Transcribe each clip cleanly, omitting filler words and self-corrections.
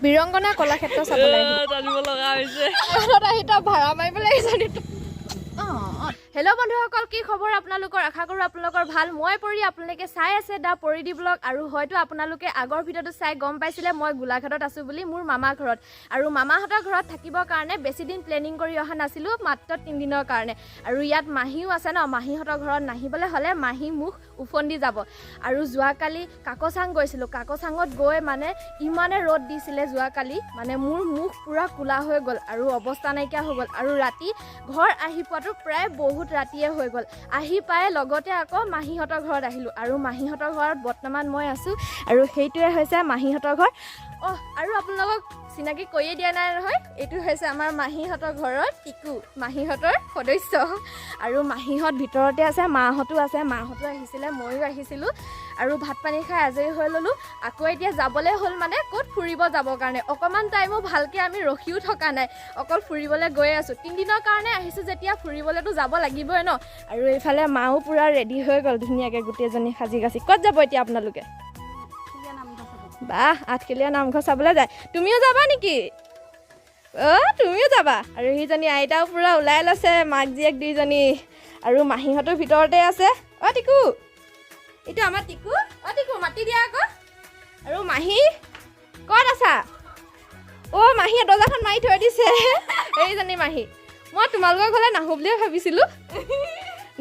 বিৰংগনা কলাক্ষেত্ৰ চাবলৈ জানিব লগা হৈছে আহিতা ভাড়া মাৰিবলৈ আহিছে হেল্ল' বন্ধুসকল কি খবৰ আপোনালোকৰ আশা কৰোঁ আপোনালোকৰ ভাল মই পৰি আপোনালোকে চাই আছে দা পৰিদি ব্লগ আৰু হয়তো আপোনালোকে আগৰ ভিডিঅ'টো চাই গম পাইছিলে মই গোলাঘাটত আছোঁ বুলি মোৰ মামা ঘৰত আৰু মামাহঁতৰ ঘৰত থাকিবৰ কাৰণে বেছি দিন প্লেনিং কৰি অহা নাছিলোঁ মাত্ৰ 3 দিনৰ কাৰণে আৰু ইয়াত মাহীও আছে ন মাহীহঁতৰ ঘৰত নাহিবলৈ হ'লে মাহী মুখ উফন্দি যাব আৰু যোৱাকালি কাকচাং গৈছিলোঁ কাকচাঙত গৈ মানে ইমানে ৰ'দ দিছিলে যোৱাকালি মানে মোৰ মুখ পুৰা কোলা হৈ গ'ল আৰু অৱস্থা নাইকিয়া হৈ গ'ল আৰু ৰাতি ঘৰ আহি পোৱাটো প্ৰায় বহুত ৰাতিয়ে হৈ গ'ল আহি পাই লগতে আকৌ মাহীহঁতৰ ঘৰত আহিলোঁ আৰু মাহীহঁতৰ ঘৰত বৰ্তমান মই আছোঁ আৰু সেইটোৱে হৈছে মাহীহঁতৰ ঘৰ আৰু আপোনালোকক চিনাকি কৈয়ে দিয়া নাই নহয় এইটো হৈছে আমাৰ মাহীহঁতৰ ঘৰৰ টিকু মাহীহঁতৰ সদস্য আৰু মাহীহঁত ভিতৰতে আছে মাহঁতো আহিছিলে ময়ো আহিছিলোঁ আৰু ভাত পানী খাই আজৰি হৈ ল'লোঁ আকৌ এতিয়া যাবলৈ হ'ল মানে ক'ত ফুৰিব যাবৰ কাৰণে অকণমান টাইমো ভালকৈ আমি ৰখিও থকা নাই অকল ফুৰিবলৈ গৈ আছোঁ 3 দিনৰ কাৰণে আহিছোঁ যেতিয়া ফুৰিবলৈতো যাব লাগিবই ন আৰু এইফালে মাও পূৰা ৰেডি হৈ গ'ল ধুনীয়াকৈ গোটেইজনী সাজি কাচি ক'ত যাব এতিয়া আপোনালোকে বাহ আঠখেলীয়া নামঘৰ চাবলৈ যায় তুমিও যাবা নেকি তুমিও যাবা আৰু সেইজনী আইতাও পূৰা ওলাই লৈছে মাক জীয়েক দুইজনী আৰু মাহীহঁতৰ ভিতৰতে আছে টিকু এইটো আমাৰ টিকু টিকু মাতি দিয়া আকৌ আৰু মাহী ক'ত আছা মাহীয়ে দৰ্জাখন মাৰি থৈ দিছে এইজনী মাহী মই তোমালোকৰ ঘৰলৈ নাহোঁ বুলিয়ে ভাবিছিলোঁ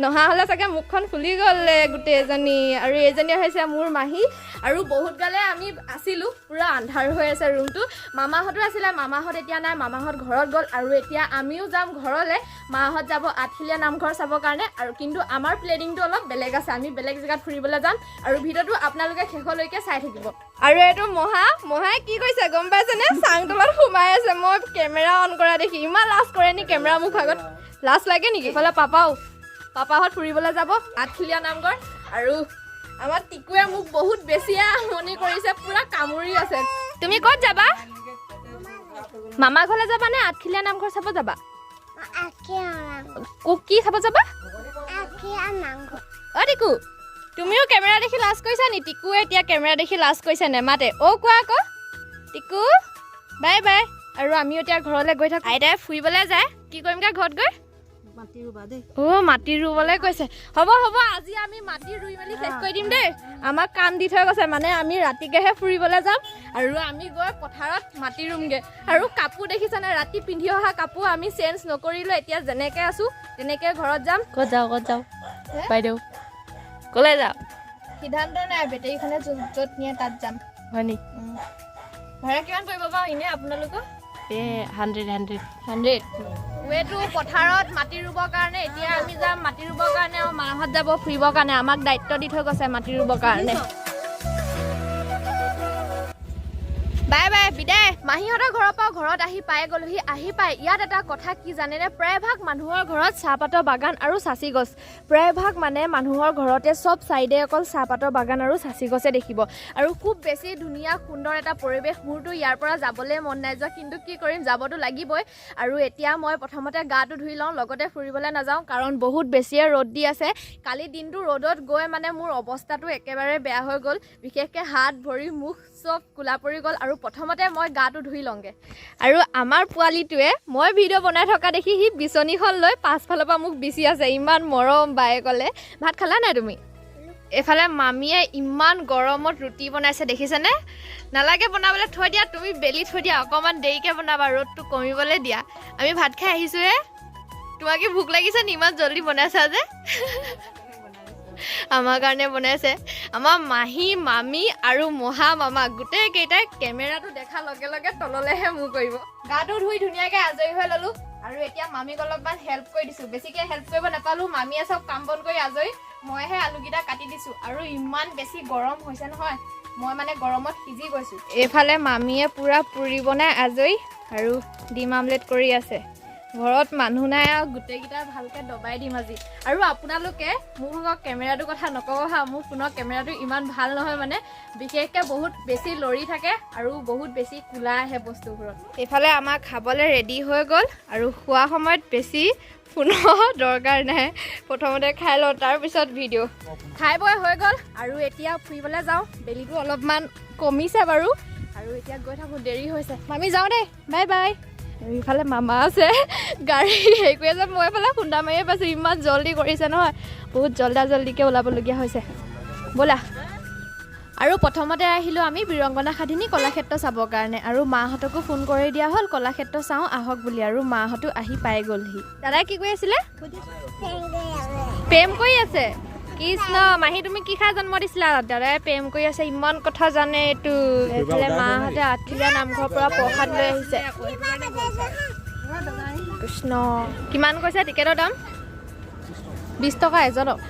নহা হ'লে চাগে মুখখন ফুলি গ'ল গোটেইজনী আৰু এইজনী হৈছে মোৰ মাহী আৰু বহুত গালে আমি আছিলোঁ পুৰা আন্ধাৰ হৈ আছে ৰুমটো মামাহঁতো আছিলে মামাহঁত এতিয়া নাই মামাহঁত ঘৰত গ'ল আৰু এতিয়া আমিও যাম ঘৰলৈ মাহঁত যাব আঠখেলীয়া নামঘৰ চাবৰ কাৰণে আৰু কিন্তু আমাৰ প্লেনিংটো অলপ বেলেগ আছে আমি বেলেগ জেগাত ফুৰিবলৈ যাম আৰু ভিডিঅ'টো আপোনালোকে শেষলৈকে চাই থাকিব আৰু এইটো মহাই কি কৈছে গম পাইছেনে চাং তলত সোমাই আছে মই কেমেৰা অন কৰা দেখি ইমান লাজ কৰে নি কেমেৰা মুখ আগত লাজ লাগে নেকি ইফালে পাপাহঁত ফুৰিবলৈ যাব আঠখেলীয়া নামঘৰ আৰু আমাৰ টিকুৱে মোক বহুত বেছিয়ে আমনি কৰিছে পুৰা কামুৰি আছে তুমি ক'ত যাবা মামা ঘৰলৈ যাবা নে আঠখেলীয়া নামঘৰ চাব যাবা কি চাব যাবা টিকু তুমিও কেমেৰা দেখি লাজ কৰিছা নি টিকুৱে এতিয়া কেমেৰা দেখি লাজ কৰিছে নেমাতে কোৱা আকৌ টিকু বাই বাই আৰু আমিও এতিয়া ঘৰলৈ গৈ থাকোঁ আইতাই ফুৰিবলৈ যায় কি কৰিম কা ঘৰত গৈ মাটি ৰুবলৈ কৈছে হ'ব আজি আমি মাটি ৰুই মেলি শেষ কৰি দিম দেই আমাক কাম দি থৈ গৈছে মানে আমি ৰাতিকেহে ফুৰিবলৈ যাম আৰু আমি গৈ পথাৰত মাটি ৰুমগৈ আৰু কাপোৰ দেখিছানে ৰাতি পিন্ধি অহা কাপোৰ আমি চেঞ্জ নকৰিলোঁ এতিয়া যেনেকৈ আছোঁ তেনেকৈ ঘৰত যাম ক'ত যাওঁ বাইদেউ ক'লৈ যাওঁ সিদ্ধান্ত নাই বেটেৰীখনে য'ত নিয়ে তাত যাম হয় নি ভাড়া কিমান পৰিব বাৰু এনেই আপোনালোকৰ 100 ৱেটো পথাৰত মাটি ৰুবৰ কাৰণে এতিয়া আমি যাম মাটি ৰুবৰ কাৰণে আৰু মাহঁত যাব ফুৰিবৰ কাৰণে আমাক দায়িত্ব দি থৈ গৈছে মাটি ৰুবৰ কাৰণে বাই বাই বিদায় মাহীহঁতৰ ঘৰৰ পৰা ঘৰত আহি পাই গ'লোহি আহি পাই ইয়াত এটা কথা কি জানেনে প্ৰায়ভাগ মানুহৰ ঘৰত চাহপাতৰ বাগান আৰু চাচি গছ প্ৰায়ভাগ মানে মানুহৰ ঘৰতে চব চাইডে অকল চাহপাতৰ বাগান আৰু চাচি গছে দেখিব আৰু খুব বেছি ধুনীয়া সুন্দৰ এটা পৰিৱেশ মোৰতো ইয়াৰ পৰা যাবলৈ মন নাই যোৱা কিন্তু কি কৰিম যাবতো লাগিবই আৰু এতিয়া মই প্ৰথমতে গাটো ধুই লওঁ লগতে ফুৰিবলৈ নাযাওঁ কাৰণ বহুত বেছিয়ে ৰ'দ দি আছে কালি দিনটো ৰ'দত গৈ মানে মোৰ অৱস্থাটো একেবাৰে বেয়া হৈ গ'ল বিশেষকৈ হাত ভৰি মুখ চব কোলা পৰি গ'ল আৰু প্ৰথমতে মই গাটো ধুই লওঁগৈ আৰু আমাৰ পোৱালিটোৱে মই ভিডিঅ' বনাই থকা দেখি সি বিচনীখন লৈ পাছফালৰ পৰা মোক বিচি আছে ইমান মৰম বায়ে ক'লে ভাত খালা নাই তুমি এইফালে মামীয়ে ইমান গৰমত ৰুটি বনাইছে দেখিছেনে নালাগে বনাবলৈ থৈ দিয়া তুমি বেলি থৈ দিয়া অকণমান দেৰিকৈ বনাবা ৰ'দটো কমিবলৈ দিয়া আমি ভাত খাই আহিছোঁহে তোমাক কি ভোক লাগিছে নি ইমান জল্দি বনাইছা যে আমাৰ কাৰণে বনাইছে আমাৰ মাহী মামী আৰু মামা গোটেইকেইটাই কেমেৰাটো দেখাৰ লগে লগে তললৈহে মুখ কৰিব গাটো ধুই ধুনীয়াকৈ আজৰি হৈ ল'লোঁ আৰু এতিয়া মামীক অলপমান হেল্প কৰি দিছোঁ বেছিকৈ হেল্প কৰিব নাপালোঁ মামীয়ে চব কাম বন কৰি আজৰি মইহে আলুকেইটা কাটি দিছোঁ আৰু ইমান বেছি গৰম হৈছে নহয় মই মানে গৰমত সিজি গৈছোঁ এইফালে মামীয়ে পূৰা পুৰি বনাই আজৰি আৰু ডিম আমলেট কৰি আছে ঘৰত মানুহ নাই আৰু গোটেইকেইটা ভালকৈ দবাই দিম আজি আৰু আপোনালোকে মোৰ কেমেৰাটোৰ কথা নকব মোৰ ফোনৰ কেমেৰাটো ইমান ভাল নহয় মানে বিশেষকৈ বহুত বেছি লৰি থাকে আৰু বহুত বেছি কোলা আহে বস্তুবোৰত এইফালে আমাক খাবলৈ ৰেডি হৈ গ'ল আৰু খোৱা সময়ত বেছি ফোনৰ দৰকাৰ নাই প্ৰথমতে খাই লওঁ তাৰপিছত ভিডিঅ' খাই বৈ হৈ গ'ল আৰু এতিয়া ফুৰিবলৈ যাওঁ বেলিটো অলপমান কমিছে বাৰু আৰু এতিয়া গৈ থাকোঁ, দেৰি হৈছে। মামি যাওঁ দেই, বাই বাই। এইফালে মামা আছে, গাড়ী হেৰি কৰি আছে, মই এইফালে খুন্দা মাৰিয়ে পাইছোঁ। ইমান জল্দি কৰিছে নহয়, বহুত জল্দিকৈ ওলাবলগীয়া হৈছে। ব'লা। আৰু প্ৰথমতে আহিলোঁ আমি বীৰংগনা সাধিনী কলাক্ষেত্ৰ চাবৰ কাৰণে, আৰু মাহঁতকো ফোন কৰি দিয়া হ'ল কলাক্ষেত্ৰ চাওঁ আহক বুলি, আৰু মাহঁতো আহি পাই গ'লহি। দাদাই কি কৰি আছিলে? প্ৰেম কৰি আছে। কৃষ্ণ, মাহী তুমি কি খাই জন্ম দিছিলা? দাদাই প্ৰেম কৰি আছে, ইমান কথা জানে এইটো। এইফালে মাহঁতে আঠখেলীয়া নামঘৰৰ পৰা প্ৰসাদ লৈ আহিছে। কৃষ্ণ, কিমান কৈছে টিকেটৰ দাম? 20 টকা এজনক।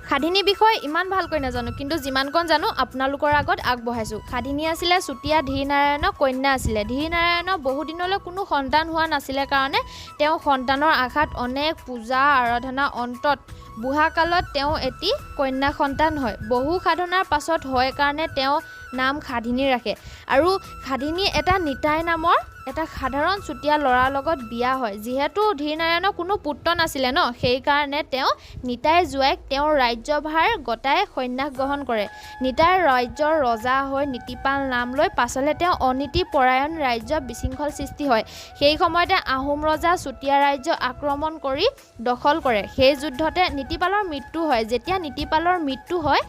সাধিনী বিষয়ে ইমান ভালকৈ নাজানো, কিন্তু যিমানকণ জানো আপোনালোকৰ আগত আগবঢ়াইছোঁ। সাধিনী আছিলে চুতীয়া ধীৰ নাৰায়ণৰ কন্যা আছিলে। ধীৰ নাৰায়ণৰ বহুদিনলৈ কোনো সন্তান হোৱা নাছিলে কাৰণে তেওঁ সন্তানৰ আশাত অনেক পূজা আৰাধনা অন্তত বুঢ়াকালত তেওঁ এটি কন্যা সন্তান হয়। বহু সাধনাৰ পাছত হয় কাৰণে তেওঁ নাম সাধিনী ৰাখে। আৰু সাধিনী এটা নিতাই নামৰ এটা সাধাৰণ চুতীয়া ল'ৰাৰ লগত বিয়া হয়। যিহেতু ধীৰ নাৰায়ণৰ কোনো পুত্ৰ নাছিলে ন, সেইকাৰণে তেওঁ নিতাই জোৱাইক তেওঁৰ ৰাজ্যভাৰ গতাই সন্ন্যাস গ্ৰহণ কৰে। নিতাই ৰাজ্যৰ ৰজা হৈ নীতিপাল নাম লৈ পাছলৈ তেওঁ অনীতি পৰায়ণ ৰাজ্য বিশৃংখল সৃষ্টি হয়। সেই সময়তে আহোম ৰজা চুতীয়া ৰাজ্য আক্ৰমণ কৰি দখল কৰে। সেই যুদ্ধতে নীতিপালৰ মৃত্যু হয়। যেতিয়া নীতিপালৰ মৃত্যু হয়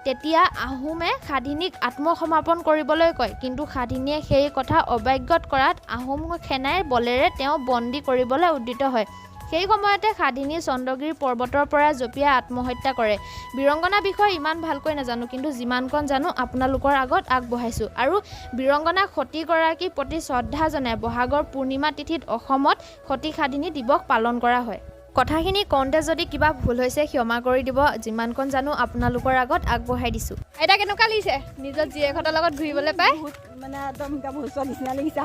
তেতিয়া আহোমে সাধিনীক আত্মসমৰ্পণ কৰিবলৈ কয়, কিন্তু সাধিনীয়ে সেই কথা অৱজ্ঞাত কৰাত আহোম সেনাই বলেৰে তেওঁ বন্দী কৰিবলৈ উদ্যত হয়। সেই সময়তে সাধিনী চন্দ্ৰগিৰি পৰ্বতৰ পৰা জঁপিয়াই আত্মহত্যা কৰে। বীৰংগনা বিষয়ে ইমান ভালকৈ নাজানো, কিন্তু যিমানকণ জানো আপোনালোকৰ আগত আগবঢ়াইছোঁ। আৰু বীৰংগনা সতীগৰাকীৰ প্ৰতি শ্ৰদ্ধা জনাই বহাগৰ পূৰ্ণিমা তিথিত অসমত সতী সাধিনী দিৱস পালন কৰা হয়। কথাখিনি কওঁতে যদি কিবা ভুল হৈছে ক্ষমা কৰি দিব, যিমানকণ জানো আপোনালোকৰ আগত আগবঢ়াই দিছোঁ। এতিয়া কেনেকুৱা লাগিছে নিজৰ জীয়েকহঁতৰ লগত ঘূৰিবলৈ পাই? মানে একদম গাভৰুছোৱা নিচিনা লাগিছে।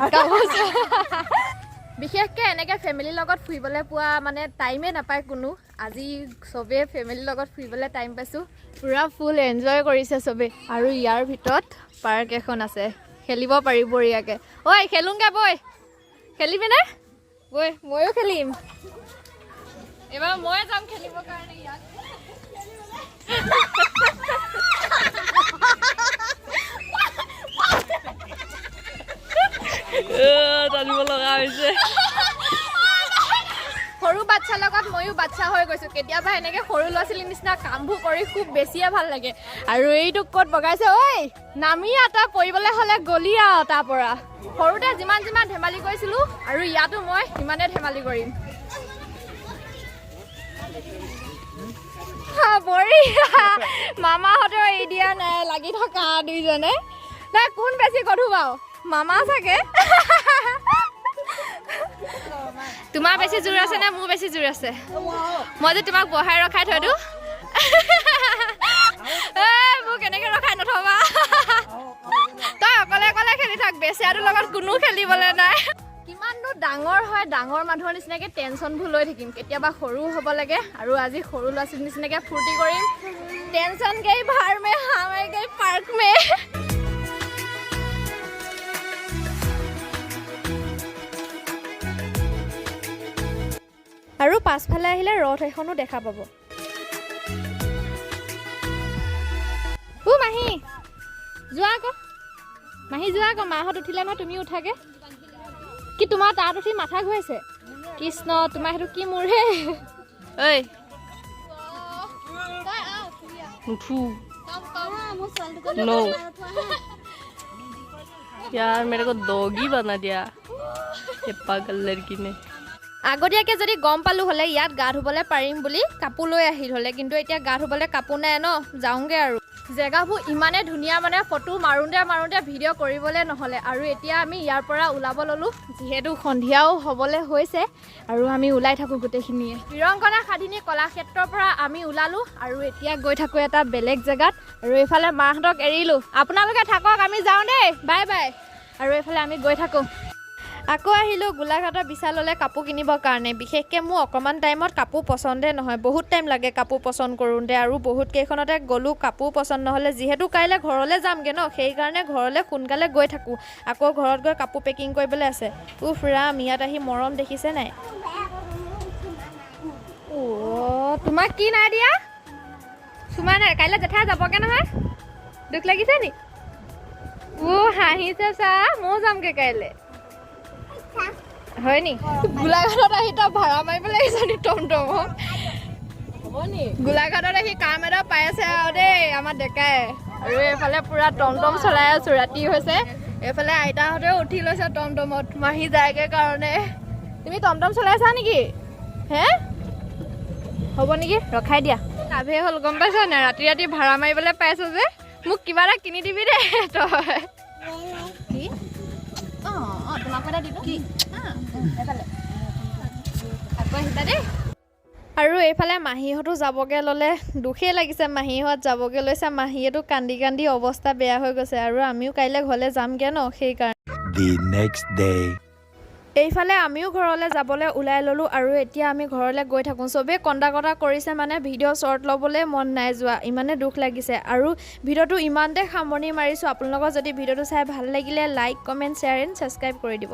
বিশেষকৈ এনেকৈ ফেমিলিৰ লগত ফুৰিবলৈ পোৱা মানে টাইমেই নাপায় কোনো। আজি চবেই ফেমিলিৰ লগত ফুৰিবলৈ টাইম পাইছোঁ। পূৰা ফুল এনজয় কৰিছে চবেই। আৰু ইয়াৰ ভিতৰত পাৰ্ক এখন আছে, খেলিব পাৰি বঢ়িয়াকৈ। ঐ খেলোঁগৈ বৈ, খেলিবিনে? বৈ ময়ো খেলিম। এবাৰ মই যাম খেলিবৰ কাৰণে ইয়াত। জানিব লগা হৈছে। সৰু বাচ্ছাৰ লগত ময়ো বাচ্ছা হৈ গৈছোঁ। কেতিয়াবা এনেকৈ সৰু ল'ৰা ছোৱালীৰ নিচিনা কামবোৰ কৰি খুব বেছিয়ে ভাল লাগে। আৰু এইটোক ক'ত বগাইছে? ঐ নামি তই পৰিবলৈ হ'লে গলি আৰু তাৰ পৰা। সৰুতে যিমান ধেমালি কৰিছিলোঁ আৰু ইয়াতো মই সিমানে ধেমালি কৰিম। মামাহঁতেও এৰি দিয়া নাই, লাগি থকা দুইজনে। নাই কোন বেছি গধু বাৰু? মামা চাগে। তোমাৰ বেছি জোৰ আছে নে মোৰ বেছি জোৰ আছে? মই যে তোমাক বহাই ৰখাই থৈ দিওঁ। মোক কেনেকৈ ৰখাই নথবা। তই অকলে অকলে খেলি থাক, বেচিয়াটোৰ লগত কোনো খেলিবলৈ নাই। কিমাননো ডাঙৰ হয়, ডাঙৰ মানুহৰ নিচিনাকৈ টেনশ্যনবোৰ লৈ থাকিম। কেতিয়াবা সৰু হ'ব লাগে, আৰু আজি সৰু ল'ৰা ছোৱালীৰ নিচিনাকৈ ফূৰ্তি কৰিম। টেনশ্যন গৈ ভাৰ মে হামাই গৈ পাৰ্ক মে। আৰু পাছফালে আহিলে ৰথ এখনো দেখা পাব। মাহী যোৱা আকৌ, মাহী যোৱা আকৌ। মাহঁত উঠিলে নহয়, তুমি উঠাগে। কি তোমাৰ তাত উঠি মাথা ঘূৰাইছে? কৃষ্ণ, তোমাৰ সেইটো কি মোৰ হে? ঐ নুঠू। नो यार मेरे को डॉगी बना दिया ये पागल लड़की ने। আগতীয়াকৈ যদি গম পালোঁ হ'লে ইয়াত গা ধুবলৈ পাৰিম বুলি কাপোৰ লৈ আহিল হ'লে, কিন্তু এতিয়া গা ধুবলৈ কাপোৰ নাই ন, যাওঁগৈ আৰু। জেগাবোৰ ইমানে ধুনীয়া, মানে ফটো মাৰোঁতে ভিডিঅ' কৰিবলৈ নহ'লে। আৰু এতিয়া আমি ইয়াৰ পৰা ওলাব ল'লোঁ, যিহেতু সন্ধিয়াও হ'বলৈ হৈছে, আৰু আমি ওলাই থাকোঁ গোটেইখিনিয়ে। বীৰংগনা সাধিনী কলাক্ষেত্ৰৰ পৰা আমি ওলালোঁ, আৰু এতিয়া গৈ থাকোঁ এটা বেলেগ জেগাত। আৰু এইফালে মাহঁতক এৰিলোঁ, আপোনালোকে থাকক, আমি যাওঁ দেই, বাই বাই। আৰু এইফালে আমি গৈ থাকোঁ। আকৌ আহিলোঁ গোলাঘাটৰ বিশাললৈ কাপোৰ কিনিবৰ কাৰণে। বিশেষকৈ মোৰ অকণমান টাইমত কাপোৰ পচন্দে নহয়, বহুত টাইম লাগে কাপোৰ পচন্দ কৰোঁতে। আৰু বহুত কেইখনতে গ'লোঁ, কাপোৰ পচন্দ নহ'লে। যিহেতু কাইলৈ ঘৰলৈ যামগৈ ন, সেইকাৰণে ঘৰলৈ সোনকালে গৈ থাকোঁ। আকৌ ঘৰত গৈ কাপোৰ পেকিং কৰিবলৈ আছে। উফ ৰাম, ইয়াত আহি মৰম দেখিছে নাই? তোমাক কি নাই দিয়া? চুমা নাই, কাইলৈ জেঠাই যাবগৈ নহয়, দুখ লাগিছে নি? হাঁহিছে চা ময়ো যামগে কাইলে হয় নি গোলাঘাটত আহি তই ভাড়া মাৰিবলৈ আহিছ নি টমটমত গোলাঘাটত আহি কাম এটা পাই আছে আৰু দেই আমাৰ ডেকাই আৰু এইফালে পুৰা টমটম চলাই আছো ৰাতি হৈছে এইফালে আইতাহঁতেও উঠি লৈছে টমটমত মাহী যায়গে কাৰণে তুমি টমটম চলাইছা নেকি হে হ'ব নেকি ৰখাই দিয়া লাভে হ'ল গম পাইছ নে ৰাতি ৰাতি ভাড়া মাৰিবলৈ পাইছো যে মোক কিবা এটা কিনি দিবি দে তই কি তোমাক এটা দিলো কি আকৌ আহিবা দেই আৰু এইফালে মাহীহঁতো যাবগে ল'লে দুখেই লাগিছে মাহীহঁত যাবগে লৈছে মাহীয়েতো কান্দি কান্দি অৱস্থা বেয়া হৈ গৈছে আৰু আমিও কাইলৈ ঘৰলৈ যামগে ন সেইকাৰণে এইফালে আমিও ঘৰলৈ যাবলৈ ওলাই ল'লোঁ আৰু এতিয়া আমি ঘৰলৈ গৈ থাকোঁ চবেই কন্দা কটা কৰিছে মানে ভিডিঅ' শ্বৰ্ট ল'বলৈ মন নাই যোৱা ইমানে দুখ লাগিছে আৰু ভিডিঅ'টো ইমানতে সামৰণি মাৰিছোঁ আপোনালোকৰ যদি ভিডিঅ'টো চাই ভাল লাগিলে like comment share and subscribe কৰি দিব